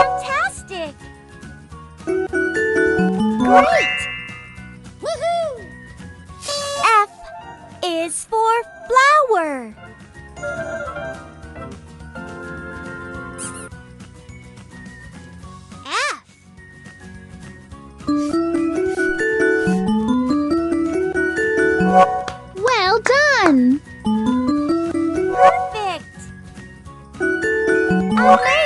Fantastic! Great! Woohoo! F is for flower. F. Well done! Perfect! Amazing!